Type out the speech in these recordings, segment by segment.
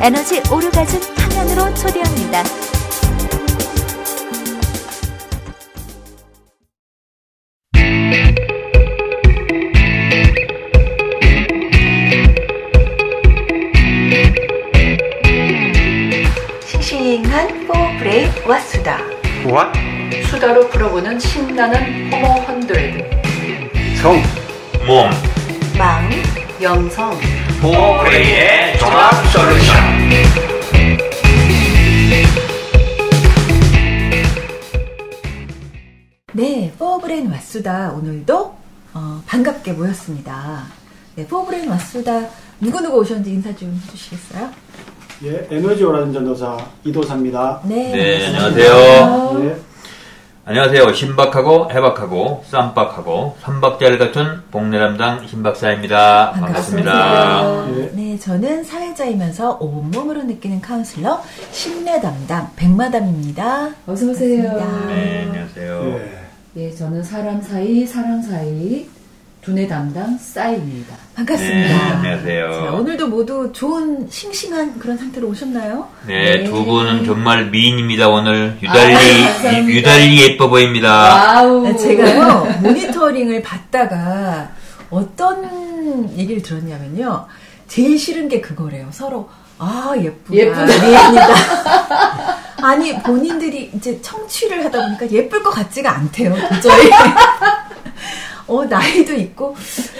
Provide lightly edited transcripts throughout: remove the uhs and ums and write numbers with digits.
에너지 오르가즘 강연으로 초대합니다. 싱싱한 포브레인 왓수다. What? 수다로 풀어보는 신나는 호모 헌드레드. 성, 몸, 마음, 영성. 포브레인의 종합 솔루션. 네, 포브레인 왓수다 오늘도 반갑게 모였습니다. 네, 포브레인 왓수다 누구누구 오셨는지 인사 좀 해주시겠어요? 예, 에너지 오라는 전도사 이도사입니다. 네, 안녕하세요. 예, 안녕하세요. 신박하고 해박하고 쌈박하고 선박자를 갖춘 복례 담당 신박사입니다. 반갑습니다. 예. 네, 저는 사회자이면서 온몸으로 느끼는 카운슬러 신뢰 담당 백마담입니다. 어서 오세요. 반갑습니다. 네, 안녕하세요. 예. 예, 저는 사람 사이, 사랑 사이 두뇌 담당 싸입니다. 반갑습니다. 네, 안녕하세요. 자, 오늘도 모두 좋은 싱싱한 그런 상태로 오셨나요? 네, 네. 두 분은 정말 미인입니다. 오늘 감사합니다. 유달리 예뻐 보입니다. 와우. 네, 제가요 모니터링을 받다가 어떤 얘기를 들었냐면요, 제일 싫은 게 그거래요. 서로 예쁘다. 미인이다. 아니 본인들이 이제 청취를 하다 보니까 예쁠 것 같지가 않대요. 도저히. 나이도 있고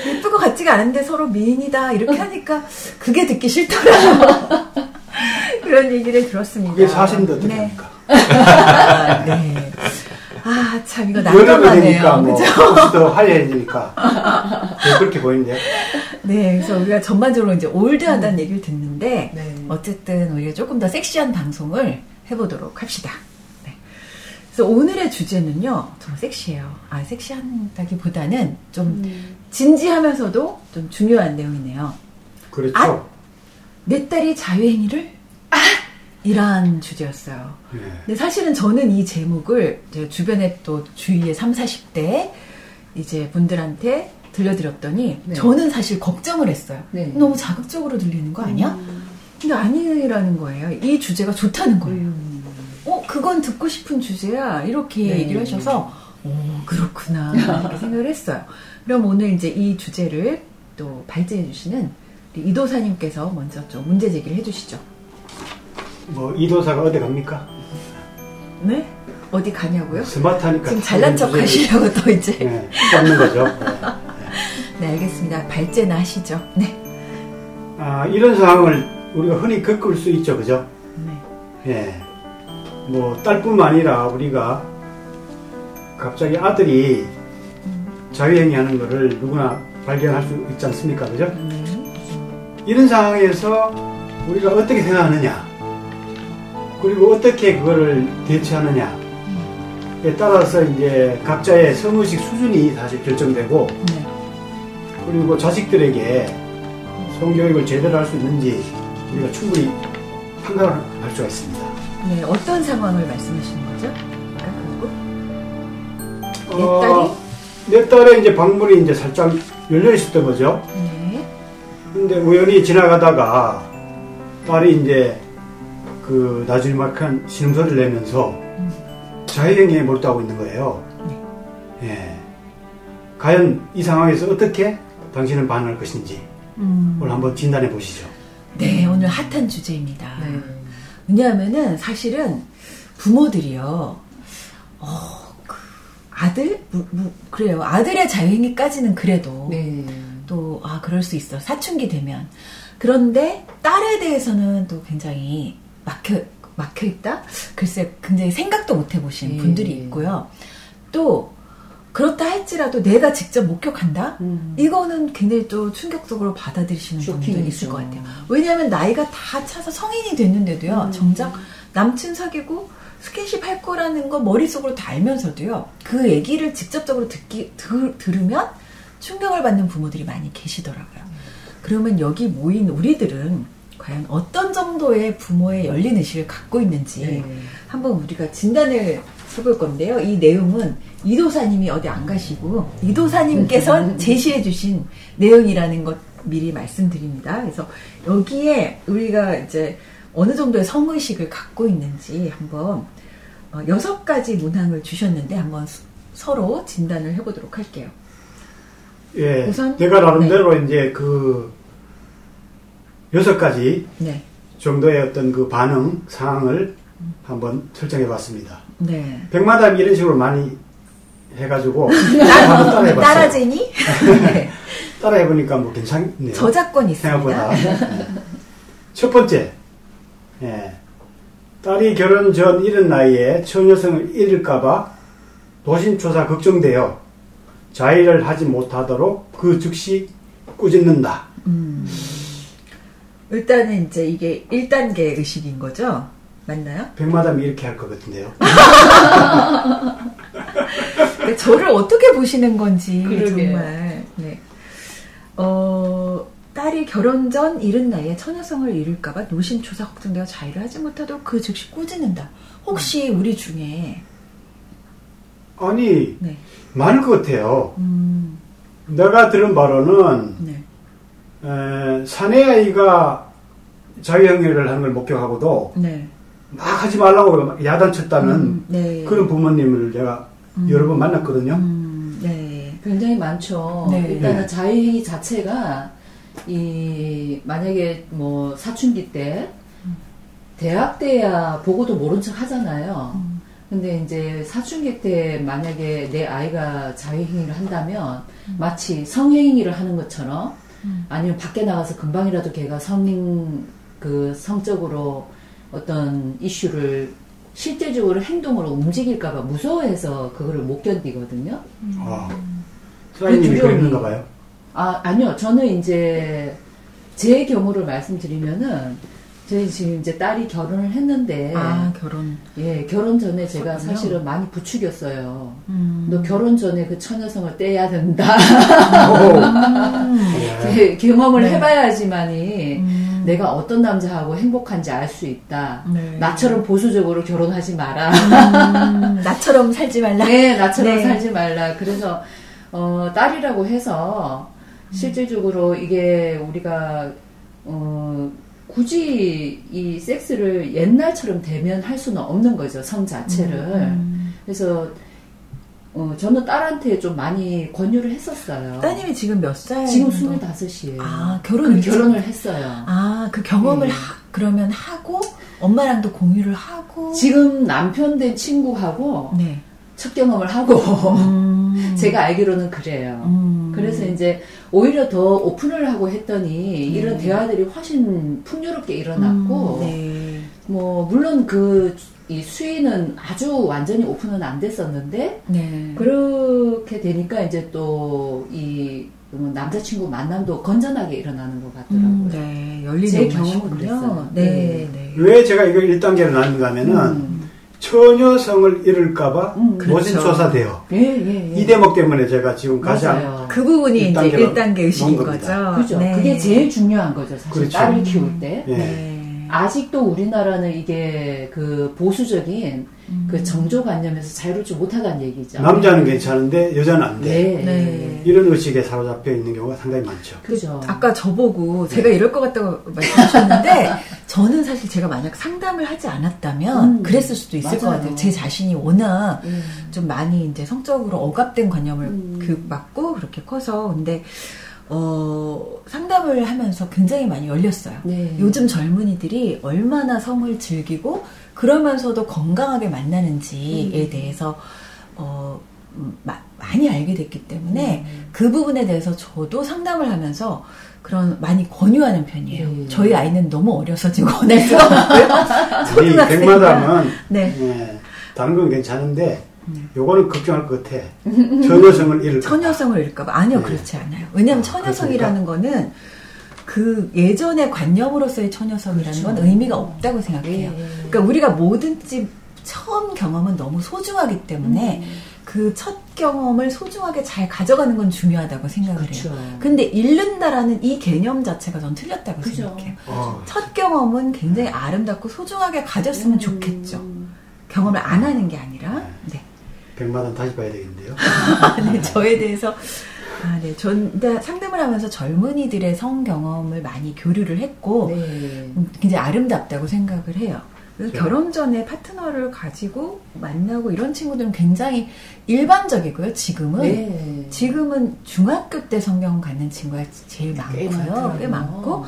예쁠 것 같지가 않은데 서로 미인이다 이렇게 하니까 그게 듣기 싫더라고요. 그런 얘기를 들었습니다. 그게 사실인데 어떻게 네. 합니까? 네. 참 이거 여름이 난감하네요. 되니까 뭐 그죠? 혹시 더 화려해지니까 그렇게 보이는데요. 네, 그래서 우리가 전반적으로 이제 올드하다는 얘기를 듣는데 네. 어쨌든 우리가 조금 더 섹시한 방송을 해보도록 합시다. 네. 그래서 오늘의 주제는요, 정말 섹시해요. 섹시하다기보다는 좀 진지하면서도 좀 중요한 내용이네요. 그렇죠. 내 딸이 자유행위를? 이러한 주제였어요. 예. 근데 사실은 저는 이 제목을 제 주변에 또 주위의 30, 40대 이제 분들한테 들려드렸더니 네. 저는 사실 걱정을 했어요. 네. 너무 자극적으로 들리는 거 아니야? 근데 아니라는 거예요. 이 주제가 좋다는 거예요. 그건 듣고 싶은 주제야. 이렇게 네. 얘기를 하셔서 그렇구나 이렇게 생각을 했어요. 그럼 오늘 이제 이 주제를 또 발제해 주시는 우리 이도사님께서 먼저 좀 문제 제기를 해주시죠. 뭐 이도사가 어디 갑니까? 네? 어디 가냐고요? 스마트하니까 지금 잘난 척 하시려고 또 이제. 예, 잡는 거죠. 네, 알겠습니다. 발제나 하시죠. 네. 이런 상황을 우리가 흔히 겪을 수 있죠, 그죠? 네. 예. 뭐 딸뿐만 아니라 우리가 갑자기 아들이 자유행위하는 거를 누구나 발견할 수 있지 않습니까, 그죠? 이런 상황에서 우리가 어떻게 생각하느냐, 그리고 어떻게 그거를 대처하느냐에 따라서 이제 각자의 성의식 수준이 사실 결정되고, 네. 그리고 자식들에게 성교육을 제대로 할 수 있는지 우리가 충분히 판단을 할 수가 있습니다. 네, 어떤 상황을 말씀하시는 거죠? 그리고 내 딸의 이제 방문이 이제 살짝 열려 있었던 거죠. 네. 근데 우연히 지나가다가 딸이 이제 그 나주막한 신음소리를 내면서 자유행위에 몰두하고 있는 거예요. 예. 과연 이 상황에서 어떻게 당신은 반응할 것인지 오늘 한번 진단해 보시죠. 네, 오늘 핫한 주제입니다. 네. 왜냐하면은 사실은 부모들이요, 아들? 그래요. 아들의 자유행위까지는 그래도 네. 또 그럴 수 있어. 사춘기 되면. 그런데 딸에 대해서는 또 굉장히 막혀있다? 글쎄, 굉장히 생각도 못 해보신 분들이 있고요. 또 그렇다 할지라도 내가 직접 목격한다? 이거는 굉장히 또 충격적으로 받아들이시는 분들이 있을 것 같아요. 왜냐하면 나이가 다 차서 성인이 됐는데도요, 정작 남친 사귀고 스킨십 할 거라는 거 머릿속으로 다 알면서도요, 그 얘기를 직접적으로 들으면 충격을 받는 부모들이 많이 계시더라고요. 그러면 여기 모인 우리들은 과연 어떤 정도의 부모의 열린 의식을 갖고 있는지 한번 우리가 진단을 해볼 건데요. 이 내용은 이도사님이 어디 안 가시고 이도사님께서 제시해 주신 내용이라는 것 미리 말씀드립니다. 그래서 여기에 우리가 이제 어느 정도의 성의식을 갖고 있는지 한번 6가지 문항을 주셨는데 한번 서로 진단을 해보도록 할게요. 예, 우선 내가 나름대로 이제 그 6가지 네. 정도의 어떤 그 반응 상황을 한번 설정해봤습니다. 네. 백마담이 이런 식으로 많이 해가지고 한번 따라해봤어요. 따라제니? 네. 따라해보니까 뭐 괜찮네요. 저작권 있습니다. 생각보다. 첫 번째, 예, 딸이 결혼 전 이른 나이에 처녀성을 잃을까봐 노심초사 걱정되어 자의를 하지 못하도록 그 즉시 꾸짖는다. 일단은 이제 이게 1단계 의식인 거죠? 맞나요? 백마담이 이렇게 할 것 같은데요. 그러니까 저를 어떻게 보시는 건지 그러게요. 정말. 네. 딸이 결혼 전 이른 나이에 처녀성을 잃을까봐 노심초사 걱정되어 자의를 하지 못하도록 그 즉시 꾸짖는다. 혹시 우리 중에 아니, 네. 많을 것 같아요. 내가 들은 바로는 네. 사내아이가 자유행위를 하는 걸 목격하고도 네. 막 하지 말라고 야단쳤다는 네. 그런 부모님을 내가 여러 번 만났거든요. 네. 굉장히 많죠. 네. 일단은 네. 자의행위 자체가 만약에 뭐 사춘기 때 대학 때야 보고도 모른 척 하잖아요. 근데 이제 사춘기 때 만약에 내 아이가 자유행위를 한다면 마치 성행위를 하는 것처럼 아니면 밖에 나가서 금방이라도 걔가 성적으로 어떤 이슈를 실제적으로 행동으로 움직일까봐 무서워해서 그거를 못 견디거든요. 사장님이 그랬는가 봐요. 아니요. 저는 이제 제 경우를 말씀드리면은 저희 지금 이제 딸이 결혼을 했는데 결혼. 예, 결혼 전에 제가 그렇군요. 사실은 많이 부추겼어요. 너 결혼 전에 그 처녀성을 떼야 된다. 예. 경험을 네. 해봐야지만이 내가 어떤 남자하고 행복한지 알 수 있다. 네. 나처럼 보수적으로 결혼하지 마라. 나처럼 살지 말라. 네, 나처럼 네. 살지 말라. 그래서 딸이라고 해서 실질적으로 이게 우리가 굳이 이 섹스를 옛날처럼 대면할 수는 없는 거죠, 성 자체를. 그래서 저는 딸한테 좀 많이 권유를 했었어요. 따님이 지금 몇 살? 지금 정도? 25이에요. 결혼을 했어요. 그 경험을 네. 그러면 하고 엄마랑도 공유를 하고 지금 남편 된 친구하고 네. 첫 경험을 하고 제가 알기로는 그래요. 그래서 이제 오히려 더 오픈을 하고 했더니 이런 대화들이 훨씬 풍요롭게 일어났고 네. 뭐 물론 이 수위는 아주 완전히 오픈은 안 됐었는데 네. 그렇게 되니까 이제 또 이 남자친구 만남도 건전하게 일어나는 것 같더라고요. 네. 열린 제 경험이군요. 경험은 그랬어요. 네. 네. 왜 제가 이걸 1단계로 나눈가 하면은 처녀성을 잃을까봐 노심초사돼요. 예. 이 대목 때문에 제가 지금 가장 맞아요. 그 부분이 이제 1단계로 1단계 의식인 놓은 거죠. 겁니다. 그죠. 네. 그게 제일 중요한 거죠. 사실 그렇죠. 딸을 키울 때. 예. 네. 아직도 우리나라는 이게 그 보수적인 그 정조관념에서 자유롭지 못하다는 얘기죠. 남자는 괜찮은데 여자는 안 돼. 네. 네. 이런 의식에 사로잡혀 있는 경우가 상당히 많죠. 그죠. 아까 저보고 제가 이럴 것 같다고 말씀하셨는데 저는 사실 제가 만약 상담을 하지 않았다면 그랬을 수도 있을 것 맞아요. 같아요. 제 자신이 워낙 좀 많이 이제 성적으로 억압된 관념을 맞고 그렇게 커서 근데 상담을 하면서 굉장히 많이 열렸어요. 네. 요즘 젊은이들이 얼마나 성을 즐기고 그러면서도 건강하게 만나는지에 대해서 많이 알게 됐기 때문에 그 부분에 대해서 저도 상담을 하면서 그런 많이 권유하는 편이에요. 네. 저희 아이는 너무 어려서 지금 권할 수가 없고요. 우리 백마담은 네. 예, 다른 건 괜찮은데 요거는 걱정할 것 같아. 처녀성을 잃을까. 처녀성을 잃을까봐. 아니요, 네. 그렇지 않아요. 왜냐하면 처녀성이라는 거는 그 예전의 관념으로서의 처녀성이라는 건 의미가 없다고 생각해요. 그러니까 우리가 뭐든지 처음 경험은 너무 소중하기 때문에 그 첫 경험을 소중하게 잘 가져가는 건 중요하다고 생각을 그렇죠. 해요. 근데 잃는다라는 이 개념 자체가 전 틀렸다고 그죠. 생각해요. 첫 경험은 굉장히 아름답고 소중하게 가졌으면 좋겠죠. 경험을 안 하는 게 아니라. 네. 백마담 다시 봐야 되겠는데요. 네, 저에 대해서 네. 근데 상담을 하면서 젊은이들의 성 경험을 많이 교류를 했고, 네. 굉장히 아름답다고 생각을 해요. 그래서 네. 결혼 전에 파트너를 가지고 만나고 이런 친구들은 굉장히 일반적이고요, 지금은. 네. 지금은 중학교 때 성경 갖는 친구가 제일 꽤 많고요. 많더라고요. 꽤 많고,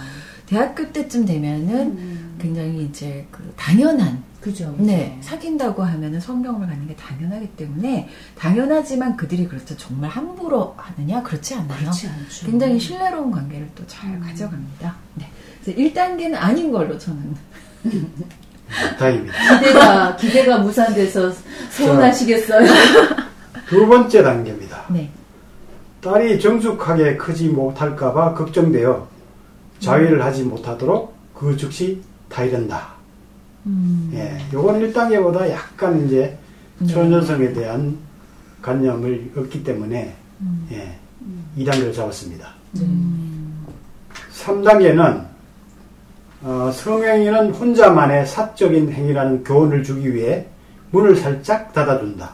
대학교 때쯤 되면은 굉장히 이제 그 당연한, 그죠. 네, 사귄다고 하면은 성경을 갖는 게 당연하기 때문에 당연하지만 그들이 그렇죠 정말 함부로 하느냐 그렇지 않나요? 그렇지 않죠. 굉장히 신뢰로운 관계를 또 잘 가져갑니다. 네, 그래서 1단계는 아닌 걸로 저는. 다행입니다. 기대가 무산돼서 서운하시겠어요. 두 번째 단계입니다. 네. 딸이 정숙하게 크지 못할까봐 걱정되어 자위를 하지 못하도록 그 즉시 타이른다. 예, 요건 1단계보다 약간 이제 처녀성에 대한 관념을 얻기 때문에 예, 2단계를 잡았습니다. 3단계는 성행위는 혼자만의 사적인 행위라는 교훈을 주기 위해 문을 살짝 닫아둔다.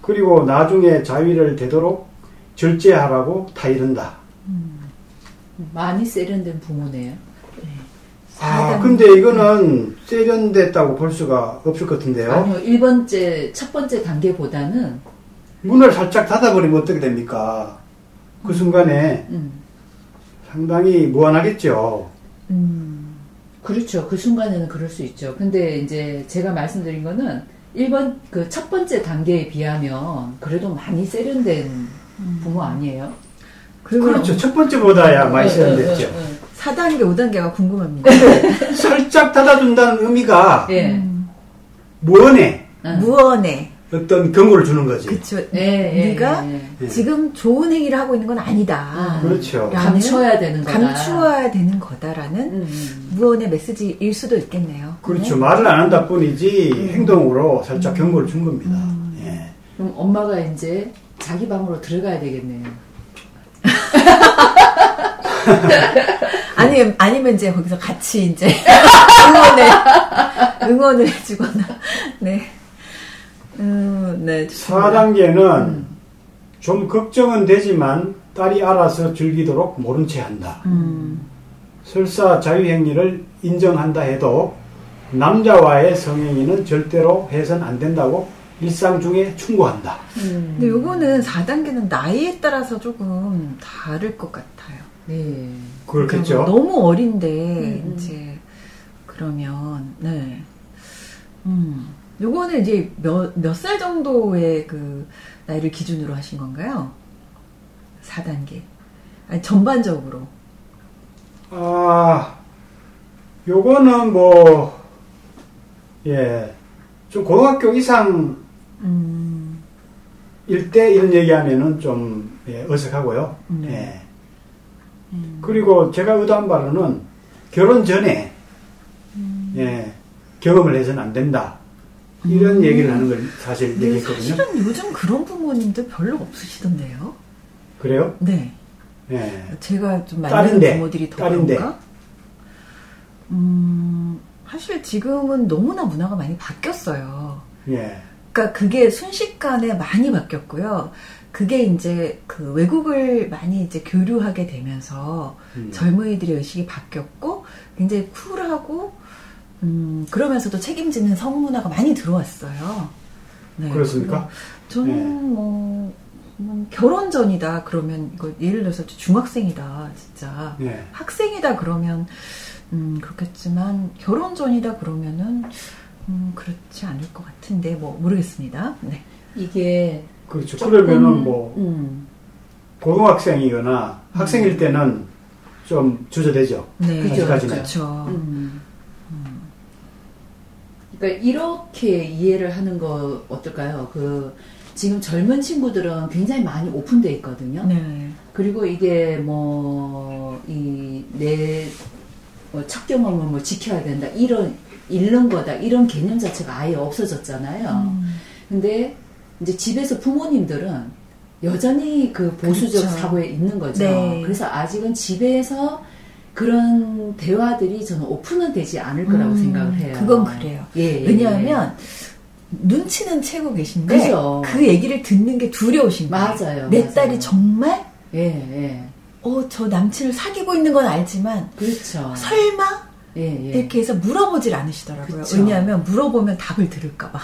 그리고 나중에 자위를 되도록 절제하라고 타이른다. 많이 세련된 부모네요. 근데 이거는 세련됐다고 볼 수가 없을 것 같은데요. 아니요, 첫 번째 단계보다는 문을 살짝 닫아버리면 어떻게 됩니까? 그 순간에 상당히 무한하겠죠. 그렇죠. 그 순간에는 그럴 수 있죠. 근데 이제 제가 말씀드린 거는 그 첫 번째 단계에 비하면 그래도 많이 세련된 부모 아니에요? 그렇죠. 첫 번째보다야 많이 세련됐죠. 4단계, 5단계가 궁금합니다. 살짝 닫아둔다는 의미가 예. 무언에 무언에 어떤 경고를 주는 거지. 그렇죠. 예, 네가 예. 지금 좋은 행위를 하고 있는 건 아니다. 그렇죠. 감춰야 되는 거다. 감추어야 되는 거다라는 무언의 메시지일 수도 있겠네요. 그렇죠. 말을 안 한다 뿐이지 행동으로 살짝 경고를 준 겁니다. 예. 그럼 엄마가 이제 자기 방으로 들어가야 되겠네요. 아니면 이제 거기서 같이 이제 응원을 해주거나, 네. 네. 4단계는 좀 걱정은 되지만 딸이 알아서 즐기도록 모른 채 한다. 설사 자유행위를 인정한다 해도 남자와의 성행위는 절대로 해서는 안 된다고 일상 중에 충고한다. 근데 요거는 4단계는 나이에 따라서 조금 다를 것 같아요. 네. 그렇겠죠. 너무 어린데, 이제, 그러면, 네. 요거는 이제 몇 살 정도의 그 나이를 기준으로 하신 건가요? 4단계. 아니, 전반적으로. 요거는 좀 고등학교 이상 일 때 이런 얘기하면은 좀 어색하고요. 예. 그리고 제가 의도한 바로는 결혼 전에 경험을 해서는 안 된다. 이런 얘기를 하는 걸 사실 얘기했거든요. 사실은 요즘 그런 부모님들 별로 없으시던데요. 그래요? 네. 예. 제가 좀 만나는 부모들이 더 그런가? 사실 지금은 너무나 문화가 많이 바뀌었어요. 예. 그러니까 그게 순식간에 많이 바뀌었고요. 그게 이제 그 외국을 많이 이제 교류하게 되면서 젊은이들의 의식이 바뀌었고 굉장히 쿨하고 그러면서도 책임지는 성문화가 많이 들어왔어요. 네, 그렇습니까? 저는 결혼 전이다 그러면 이거 예를 들어서 중학생이다 진짜 학생이다 그러면 그렇겠지만 결혼 전이다 그러면은 그렇지 않을 것 같은데 모르겠습니다. 네. 이게 그렇죠. 그러면은 고등학생이거나 학생일 때는 좀 주저되죠. 네, 아직까지는. 그렇죠. 그러니까 이렇게 이해를 하는 거 어떨까요? 지금 젊은 친구들은 굉장히 많이 오픈되어 있거든요. 네. 그리고 이게 첫 경험을 지켜야 된다. 잃는 거다. 이런 개념 자체가 아예 없어졌잖아요. 근데 이제 집에서 부모님들은 여전히 그 보수적 그렇죠. 사고에 있는 거죠. 네. 그래서 아직은 집에서 그런 대화들이 저는 오픈은 되지 않을 거라고 생각을 해요. 그건 그래요. 예, 왜냐하면 눈치는 채고 계신데 그죠. 그 얘기를 듣는 게 두려우신 거예요. 맞아요. 내 맞아요. 딸이 정말 예. 저 남친을 사귀고 있는 건 알지만 그렇죠. 설마 예. 이렇게 해서 물어보질 않으시더라고요. 그쵸. 왜냐하면 물어보면 답을 들을까 봐.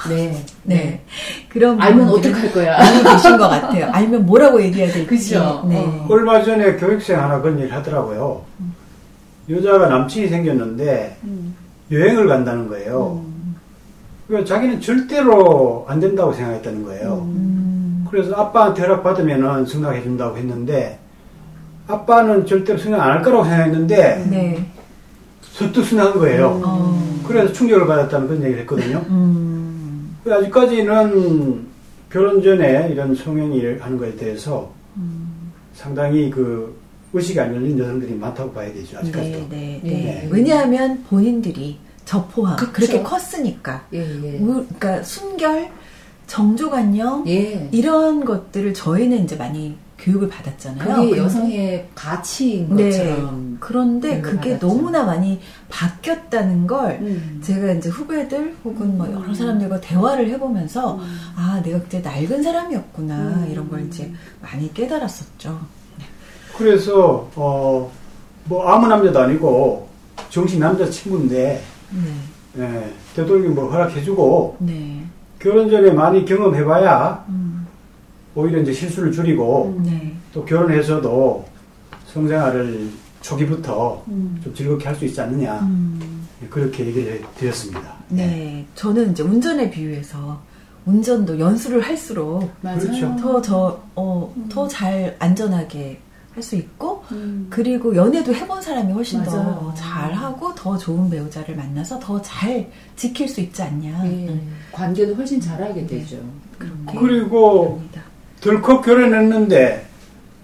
네. 그런 알면 분들이 어떡할 거야. 많이 계신 것 같아요. 알면 뭐라고 얘기해야 될지. 그죠. 네. 얼마 전에 교육생 하나 그런 얘기를 하더라고요. 여자가 남친이 생겼는데 여행을 간다는 거예요. 그러니까 자기는 절대로 안 된다고 생각했다는 거예요. 그래서 아빠한테 허락받으면 승낙해준다고 했는데 아빠는 절대로 승낙 안 할 거라고 생각했는데 네. 선뜻 승낙한 거예요. 그래서 충격을 받았다는 그런 얘기를 했거든요. 아직까지는 결혼 전에 이런 성행위를 하는 것에 대해서 상당히 그 의식이 안 열린 여성들이 많다고 봐야 되죠. 아직까지도. 네. 왜냐하면 본인들이 저 포함 그쵸. 그렇게 컸으니까. 예. 그러니까 순결, 정조관념 예. 이런 것들을 저희는 이제 많이 교육을 받았잖아요. 그게 근데- 여성의 가치인 네. 것처럼. 그런데 교육을 그게 받았죠. 너무나 많이 바뀌었다는 걸 제가 이제 후배들 혹은 뭐 여러 사람들과 대화를 해보면서 아, 내가 그때 낡은 사람이었구나 이런 걸 이제 많이 깨달았었죠. 그래서 뭐 아무 남자도 아니고 정식 남자 친구인데 되도록이면 뭐 허락해주고 네. 결혼 전에 많이 경험해봐야 오히려 이제 실수를 줄이고 네. 또 결혼해서도 성생활을 초기부터 좀 즐겁게 할 수 있지 않느냐 그렇게 얘기를 드렸습니다. 네. 저는 이제 운전에 비유해서 운전도 연수를 할수록 맞아요. 그렇죠. 더 잘 안전하게 할 수 있고 그리고 연애도 해본 사람이 훨씬 더 맞아요. 잘하고 더 좋은 배우자를 만나서 더 잘 지킬 수 있지 않냐. 예. 관계도 훨씬 잘하게 되죠. 그리고 그렇습니다. 덜컥 결혼했는데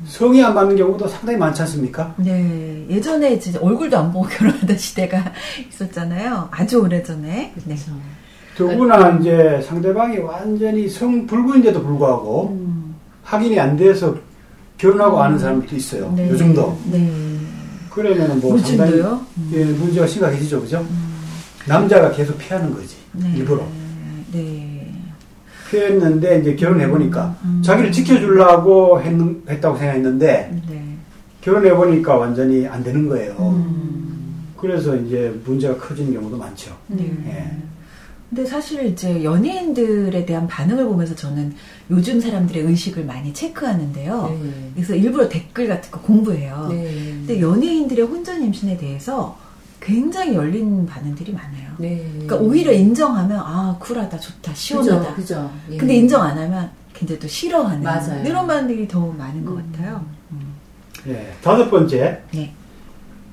성이 안 맞는 경우도 상당히 많지 않습니까? 네, 예전에 진짜 얼굴도 안 보고 결혼하던 시대가 있었잖아요. 아주 오래전에. 네. 그렇죠. 더구나 이제 상대방이 완전히 성불구인데도 불구하고 확인이 안 돼서 결혼하고 아는 사람들도 있어요. 네. 요즘도. 네. 그러면은 뭐 상당히 요즘도요? 예, 문제가 심각해지죠, 그죠? 남자가 계속 피하는 거지, 네. 일부러. 네. 피했는데 이제 결혼해보니까 자기를 지켜주려고 했다고 생각했는데 네. 결혼해보니까 완전히 안 되는 거예요. 그래서 이제 문제가 커지는 경우도 많죠. 네. 예. 근데 사실 이제 연예인들에 대한 반응을 보면서 저는 요즘 사람들의 의식을 많이 체크하는데요. 네. 그래서 일부러 댓글 같은 거 공부해요. 네. 근데 연예인들의 혼전 임신에 대해서 굉장히 열린 반응들이 많아요. 네. 그러니까 오히려 인정하면 아 쿨하다, 좋다, 시원하다. 그죠. 예. 근데 인정 안 하면 굉장히 또 싫어하는 맞아요. 이런 반응들이 더 많은 것 같아요. 예. 5번째, 네.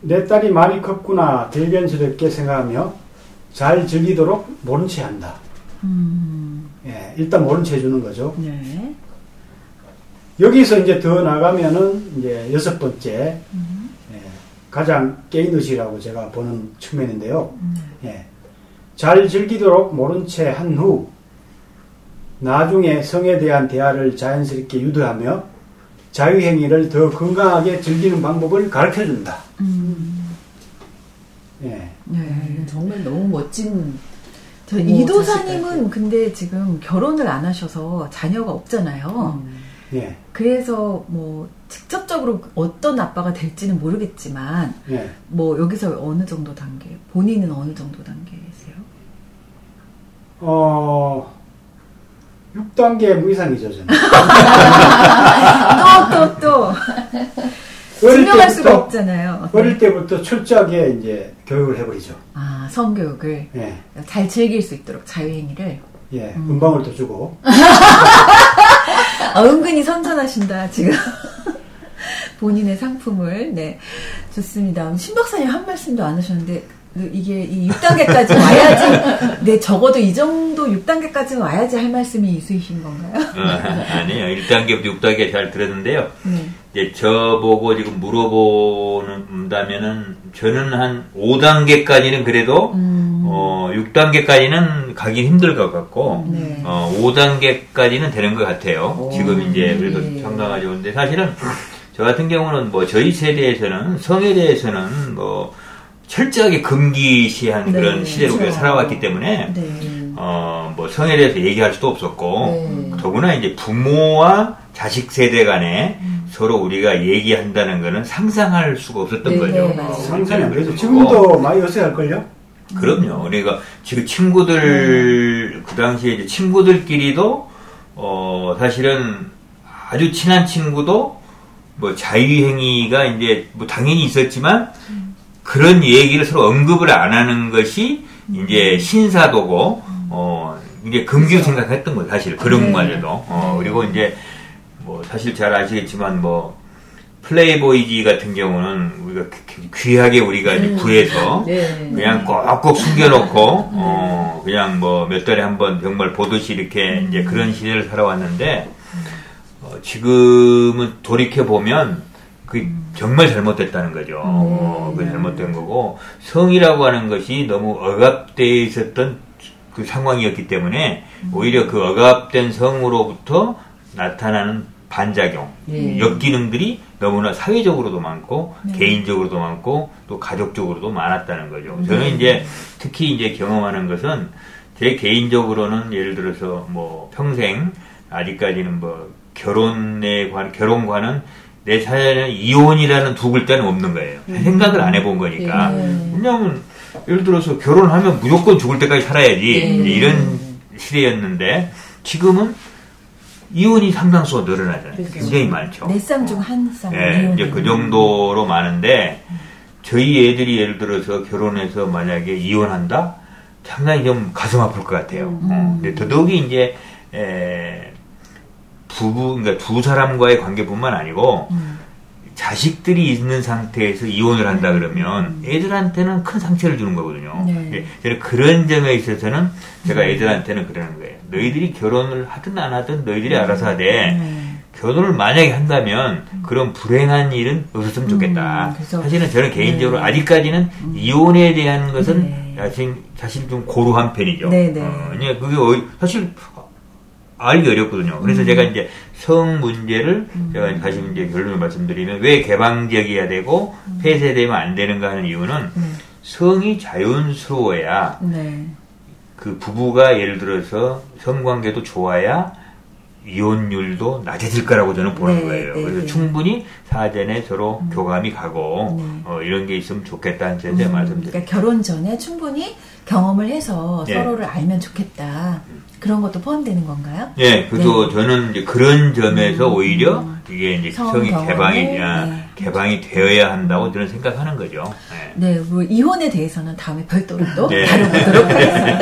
내 딸이 많이 컸구나 대견스럽게 생각하며 잘 즐기도록 모른 채 한다. 예, 일단 모른 채 해주는 거죠. 네. 여기서 이제 더 나가면은 이제 6번째, 예, 가장 깨인의식이라고 제가 보는 측면인데요. 예, 잘 즐기도록 모른 채 한 후 나중에 성에 대한 대화를 자연스럽게 유도하며 자유행위를 더 건강하게 즐기는 방법을 가르쳐준다. 예. 네. 정말 너무 멋진. 저 오, 이도사님은 근데 지금 결혼을 안 하셔서 자녀가 없잖아요. 예. 그래서 뭐 직접적으로 어떤 아빠가 될지는 모르겠지만 예. 뭐 여기서 어느 정도 단계, 본인은 어느 정도 단계세요? 6단계 무이상이죠, 저는. 또 증명할 수가 없잖아요. 어릴 때부터 철저하게 이제 교육을 해버리죠. 아, 성교육을 예. 잘 즐길 수 있도록 자유행위를. 예. 은방울도 주고. 은근히 선전하신다, 지금. 본인의 상품을. 네. 좋습니다. 신 박사님 한 말씀도 안 하셨는데, 이게 이 6단계까지 와야지, 네, 적어도 이 정도 6단계까지 와야지 할 말씀이 있으신 건가요? 아니에요. 1단계부터 6단계 잘 들었는데요. 네. 이제 저보고 지금 물어본다면은 저는 한 5단계까지는 그래도 6단계까지는 가기 힘들 것 같고 네. 5단계까지는 되는 것 같아요. 지금 이제 그래도 네. 상당하죠. 근데 사실은 저 같은 경우는 뭐 저희 세대에서는 성에 대해서는 뭐 철저하게 금기시한 네, 그런 시대로 우리가 그렇죠. 살아왔기 때문에 네. 뭐 성에 대해서 얘기할 수도 없었고, 더구나 이제 부모와 자식 세대 간에 서로 우리가 얘기한다는 거는 상상할 수가 없었던 거죠. 상상이 안 되죠. 지금도 많이 어색할걸요? 그럼요. 그러니까 지금 친구들, 그 당시에 이제 친구들끼리도, 사실은 아주 친한 친구도 뭐 자유행위가 이제 뭐 당연히 있었지만 그런 얘기를 서로 언급을 안 하는 것이 이제 신사도고, 이제 금기로 생각했던 거예요. 사실 그런 것마저도. 그리고 이제 뭐 사실 잘 아시겠지만 뭐 플레이보이지 같은 경우는 우리가 귀하게 우리가 이제 구해서 그냥 꼭꼭 숨겨놓고 그냥 뭐 몇 달에 한 번 정말 보듯이 이렇게 이제 그런 시대를 살아왔는데 지금은 돌이켜 보면 그 정말 잘못됐다는 거죠. 그 잘못된 거고 성이라고 하는 것이 너무 억압되어 있었던 그 상황이었기 때문에 오히려 그 억압된 성으로부터 나타나는 반작용, 역기능들이 너무나 사회적으로도 많고 개인적으로도 많고 또 가족적으로도 많았다는 거죠. 저는 이제 특히 이제 경험하는 것은 제 개인적으로는 예를 들어서 뭐 평생 아직까지는 뭐 결혼과는 내 사연은 이혼이라는 두 글자는 없는 거예요. 생각을 안 해본 거니까. 왜냐하면 예를 들어서 결혼하면 무조건 죽을 때까지 살아야지 이런 시대였는데 지금은 이혼이 상당수가 늘어나잖아요. 그렇죠. 굉장히 많죠. 4쌍 중 1쌍. 네, 이제 그 정도로 많은데 저희 애들이 예를 들어서 결혼해서 만약에 이혼한다? 상당히 좀 가슴 아플 것 같아요. 근데 더더욱이 이제 그러니까 두 사람과의 관계뿐만 아니고 자식들이 있는 상태에서 이혼을 한다 그러면 애들한테는 큰 상처를 주는 거거든요. 저는 그런 점에 있어서는 제가 애들한테는 그러는 거예요. 너희들이 결혼을 하든 안 하든 너희들이 알아서 하되 결혼을 만약에 한다면 그런 불행한 일은 없었으면 좋겠다. 사실은 저는 개인적으로 아직까지는 이혼에 대한 것은 사실 좀 고루한 편이죠. 그게 사실 알기 어렵거든요. 그래서 제가 이제 성 문제를 제가 다시 이제 결론을 말씀드리면 왜 개방적이어야 되고 폐쇄되면 안 되는가 하는 이유는 성이 자연스러워야 그 부부가 예를 들어서 성관계도 좋아야 이혼율도 낮아질 거라고 저는 보는 거예요. 그래서 충분히 사전에 서로 교감이 가고 이런 게 있으면 좋겠다는 제 말씀드립니다. 그러니까 결혼 전에 충분히 경험을 해서 서로를 알면 좋겠다. 그런 것도 포함되는 건가요? 네, 그죠. 저는 이제 그런 점에서 오히려 이게 이제 성이 개방이 되어야 한다고 저는 생각하는 거죠. 뭐 이혼에 대해서는 다음에 별도로 또 다뤄보도록 하겠습니다.